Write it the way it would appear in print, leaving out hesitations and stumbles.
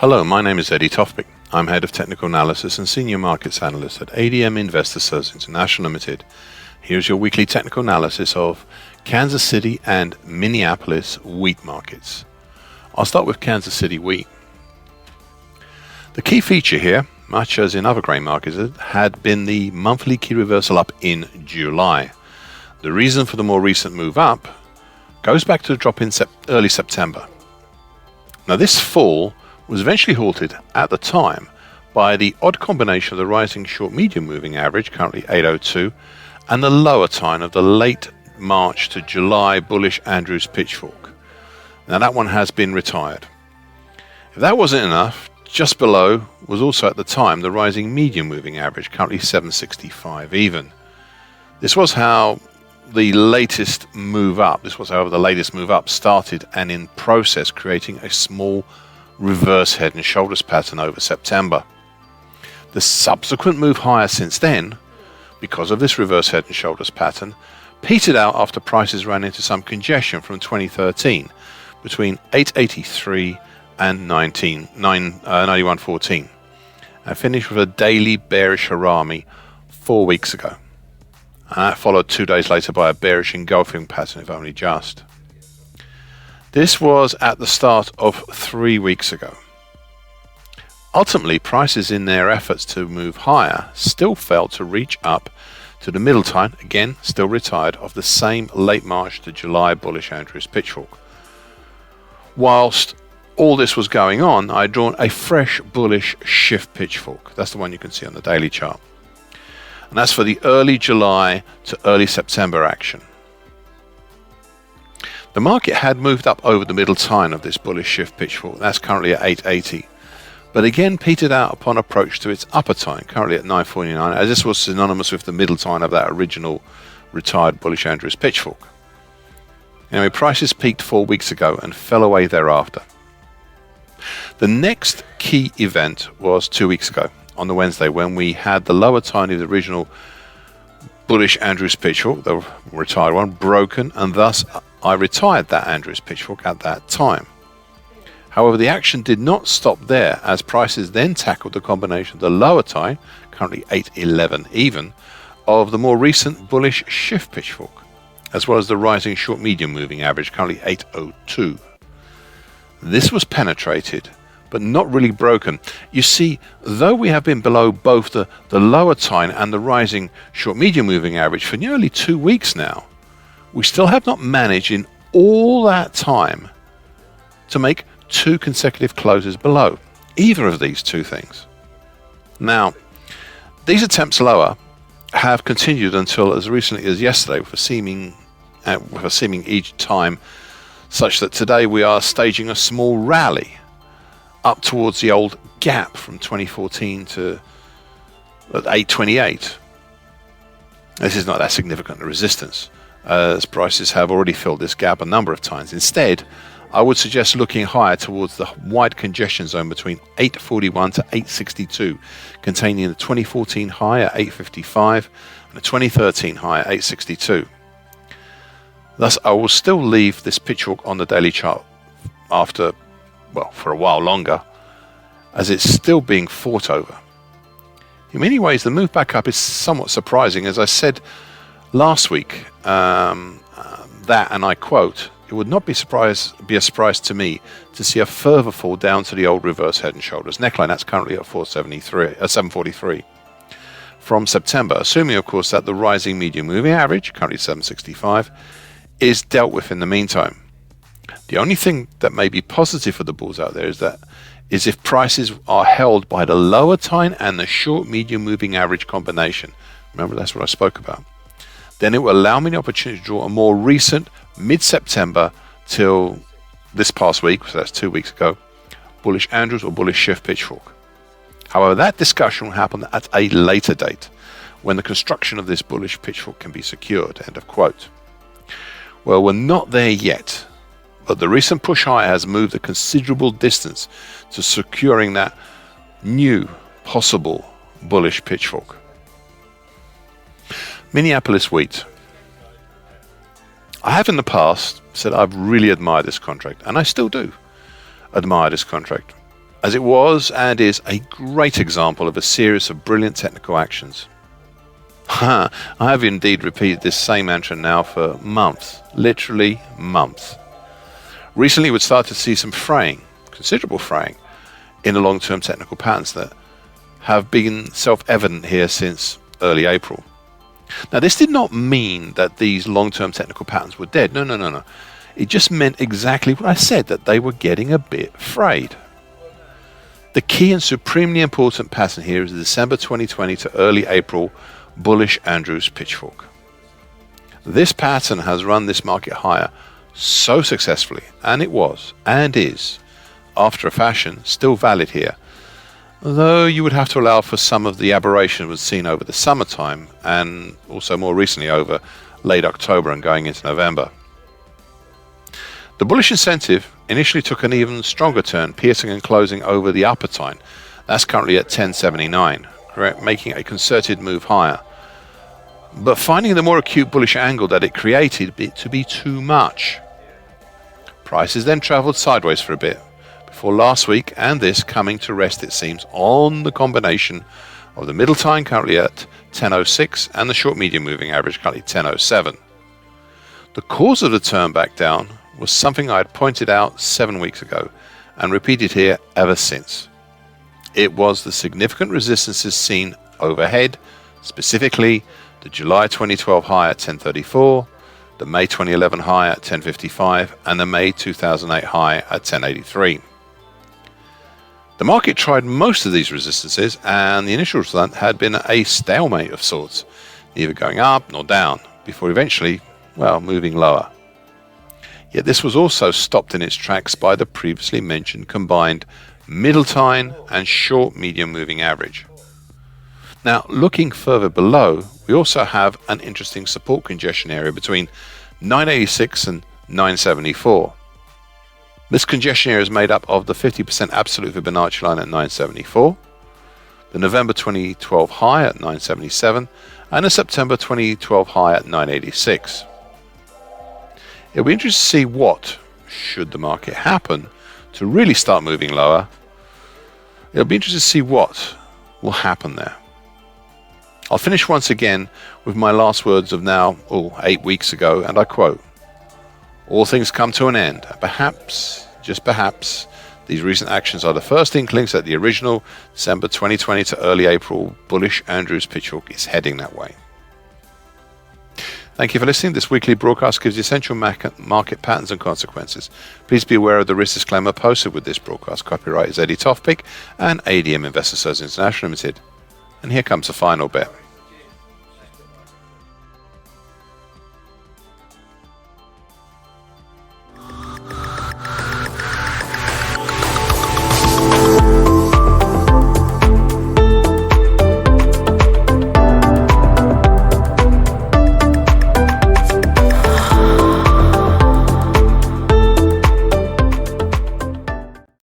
Hello, my name is Eddie Tofpik. I'm Head of Technical Analysis and Senior Markets Analyst at ADM Investor Services International Limited. Here's your weekly technical analysis of Kansas City and Minneapolis wheat markets. I'll start with Kansas City wheat. The key feature here, much as in other grain markets, had been the monthly key reversal up in July. The reason for the more recent move up goes back to the drop in early September. Now this fall was eventually halted at the time by the odd combination of the rising short-medium moving average, currently 802, and the lower time of the late March to July bullish Andrews pitchfork. Now that one has been retired. If that wasn't enough, just below was also at the time the rising medium moving average, currently 765 even. This was how the latest move up, started and in process creating a small reverse head and shoulders pattern over September. The subsequent move higher since then, because of this reverse head and shoulders pattern, petered out after prices ran into some congestion from 2013 between 883 and 91.14 and finished with a daily bearish harami 4 weeks ago. And that followed 2 days later by a bearish engulfing pattern, if only just. This was at the start of 3 weeks ago. Ultimately, prices in their efforts to move higher still failed to reach up to the middle time, again still retired, of the same late March to July bullish Andrews pitchfork. Whilst all this was going on, I had drawn a fresh bullish shift pitchfork. That's the one you can see on the daily chart. And that's for the early July to early September action. The market had moved up over the middle time of this bullish shift pitchfork. That's currently at 880, but again petered out upon approach to its upper time, currently at 949, as this was synonymous with the middle time of that original retired bullish Andrews pitchfork. Anyway, prices peaked 4 weeks ago and fell away thereafter. The next key event was 2 weeks ago, on the Wednesday, when we had the lower time of the original bullish Andrews pitchfork, the retired one, broken, and thus I retired that Andrews pitchfork at that time. However, the action did not stop there, as prices then tackled the combination of the lower time, currently 811 even, of the more recent bullish shift pitchfork, as well as the rising short-medium moving average, currently 802. This was penetrated, but not really broken. You see, though we have been below both the lower time and the rising short-medium moving average for nearly 2 weeks now, we still have not managed in all that time to make 2 consecutive closes below either of these two things. Now, these attempts lower have continued until as recently as yesterday with a seeming each time, such that today we are staging a small rally up towards the old gap from 2014 to 828. This is not that significant a resistance, as prices have already filled this gap a number of times. Instead, I would suggest looking higher towards the wide congestion zone between 841 to 862, containing the 2014 high at 855 and the 2013 high at 862. Thus, I will still leave this pitchfork on the daily chart for a while longer, as it's still being fought over. In many ways, the move back up is somewhat surprising. As I said last week, that, and I quote, "It would not be a surprise to me to see a further fall down to the old reverse head and shoulders neckline." That's currently at 743 from September, assuming, of course, that the rising medium moving average, currently 765, is dealt with in the meantime. The only thing that may be positive for the bulls out there is if prices are held by the lower time and the short medium moving average combination. Remember, that's what I spoke about. Then it will allow me the opportunity to draw a more recent mid-September till this past week, so that's 2 weeks ago, bullish Andrews or bullish shift pitchfork. However, that discussion will happen at a later date, when the construction of this bullish pitchfork can be secured. End of quote. Well, we're not there yet, but the recent push higher has moved a considerable distance to securing that new possible bullish pitchfork. Minneapolis wheat. I have in the past said I've really admired this contract, and I still do admire this contract. as it was and is a great example of a series of brilliant technical actions. I have indeed repeated this same mantra now for months, literally months. Recently we'd started to see some fraying, considerable fraying, in the long-term technical patterns that have been self-evident here since early April. Now this did not mean that these long-term technical patterns were dead, no. It just meant exactly what I said, that they were getting a bit frayed. The key and supremely important pattern here is the December 2020 to early April bullish Andrews pitchfork. This pattern has run this market higher so successfully, and it was, and is, after a fashion, still valid here, though you would have to allow for some of the aberration was seen over the summertime and also more recently over late October and going into November. The bullish incentive initially took an even stronger turn, piercing and closing over the upper tine. That's currently at 1079, correct, making a concerted move higher. But finding the more acute bullish angle that it created to be too much. Prices then travelled sideways for a bit, before last week and this coming to rest, it seems, on the combination of the middle tine currently at 1006 and the short medium moving average currently 1007. The cause of the turn back down was something I had pointed out 7 weeks ago and repeated here ever since. It was the significant resistances seen overhead, specifically the July 2012 high at 1034, the May 2011 high at 1055, and the May 2008 high at 1083. The market tried most of these resistances, and the initial result had been a stalemate of sorts, neither going up nor down, before eventually, moving lower. Yet this was also stopped in its tracks by the previously mentioned combined middle tine and short medium moving average. Now, looking further below, we also have an interesting support congestion area between 986 and 974. This congestion area is made up of the 50% absolute Fibonacci line at 974, the November 2012 high at 977, and the September 2012 high at 986. It'll be interesting to see what, should the market happen to really start moving lower, it'll be interesting to see what will happen there. I'll finish once again with my last words of now 8 weeks ago, and I quote, "All things come to an end. Perhaps, just perhaps, these recent actions are the first inklings that the original December 2020 to early April bullish Andrews pitchfork is heading that way." Thank you for listening. This weekly broadcast gives you essential market patterns and consequences. Please be aware of the risk disclaimer posted with this broadcast. Copyright is Eddie Tofpik and ADM Investor Services International Limited. And here comes the final bit.